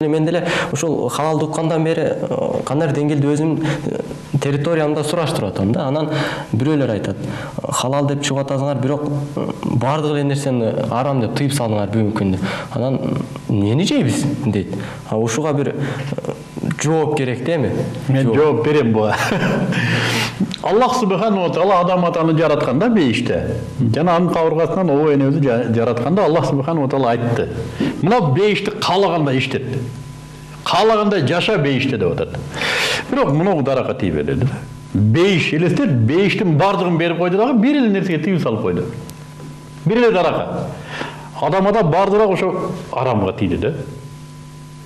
Мен деле ушул халалды уккандан бери кандай деңгээлде өзүмдүн территориямда сураштырып атам да. Анан бирөөлөр айтат, халал деп чыгып атасыңар, бирок бардык эле нерсени арам деп тыйып салдыңар бүгүнкү күндө. Анан эмнени жейбиз дейт. Ушуга бир жооп керек да эми. Мен жооп берем буга. Аллах субхану ва таала адам атаны жаратканда бейиште. Жана анын кабыргасынан обо энебизди жаратканда Аллах субхану ва таала айтты. Мына бейишти каалагандай иштет. Каалагандай жаша бейиште деп атат. Бирок мунуга даракка тийбеді да. Бейиш элестет, бейиштин бардыгын берип койду дагы бир эле нерсеге тыюу салып койду. Бир эле даракка. Адамада бардыгы ошо арамга тийди да.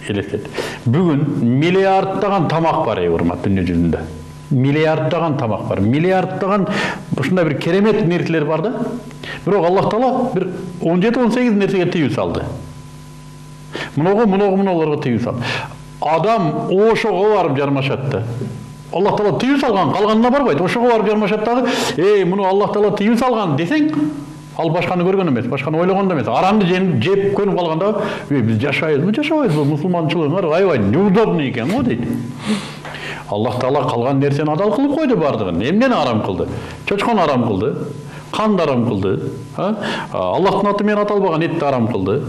Элестет. Бүгүн миллиарддаган тамак бар урмат дүйнө жүзүндө. Миллиарддаган тамак бар. Миллиарддаган ушундай бир керемет нерселер бар да. Бирок Аллах таала бир 17-18 нерсеге тыюу салды. Мунуларга тыюу салды. Адам ошого барып жармашат да. Аллах таала тыюу салган, калганына барбайт. Ошого барып жармашат дагы, муну Аллах таала тыюу салган десең, ал башканы көргөн эмес, башканы ойлогон да эмес. Арамды жеп көнүп калганда, биз жашайбызбы, жашабайбызбы, мусулманчылыгыңар аябай неудобный экен го дейт. Аллах таала калган нерсени адал кылып койду бардыгын. Эмнени арам кылды? Чочкон арам кылды, канды арам кылды, Аллахтын аты менен аталбаган этти арам кылды,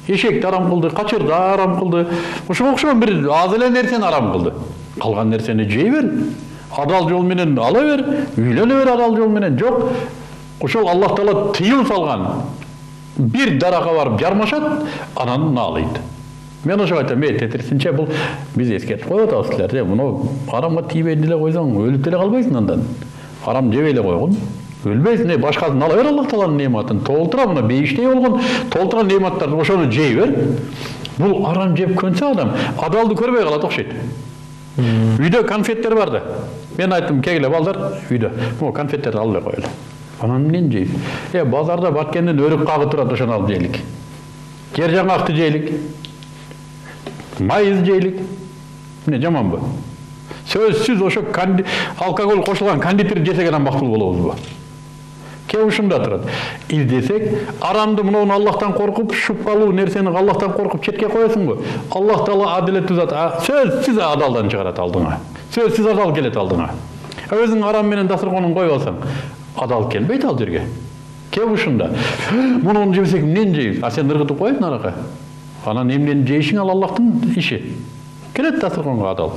эшекти арам кылды, качырды арам кылды. Ошого окшогон бир аз эле нерсени арам кылды. Калган нерсени жей бер, адал жол менен ала бер, үйлөнө бер адал жол менен. Жок, ошол Аллах таала тыюу салган бир даракка барып жармашат, анан наалайт. Мен ошого айтам, тетирисинче бул биз эскертип коюп атабыз силерди. Муну арамга тийбейин деле койсоң, өлүп деле калбайсың андан. Арам жебей эле койгон. Өлбөйсүң, башкасын ала бер Аллах тааланын немотун. Толтура мына бейиштей болгон, толтурган немоттарды ошону жей бер. Бул арам жеп көнсө адам адалды көрбөй калат окшойт. Үйдө конфеттер бар да. Мен айттым, кегиле балдар үйдө. Могу конфеттерди алып коелу. Анан эмнени жейбиз? Базарда баткенден өрүк кагы турат, ошону алып жейлик. Жер жаңакты жейлик. Майыз жейлик. Эмне жаманбы? Сөзсүз ошо алкоголь кошулган кондитер жесек анан бактылуу болобузбу? Кээ ушунда турат. Издесек, арамды муну Аллахтан коркуп, шупкалуу нерсени Аллахтан коркуп четке коесуңбу? Аллах таала адилеттүү зат, сөзсүз адалдан чыгарат алдыңа. Сөзсүз адал келет алдыңа. Өзүң арам менен дасыргонун коюп алсаң, адал келбейт ал жерге. Кээ ушунда. Муну жебесек эмнени жейбиз? Сен ыргытып коесуң аракка. Анан эмнени жейишиң ал Аллахтын иши. Келет дасыргонго адал.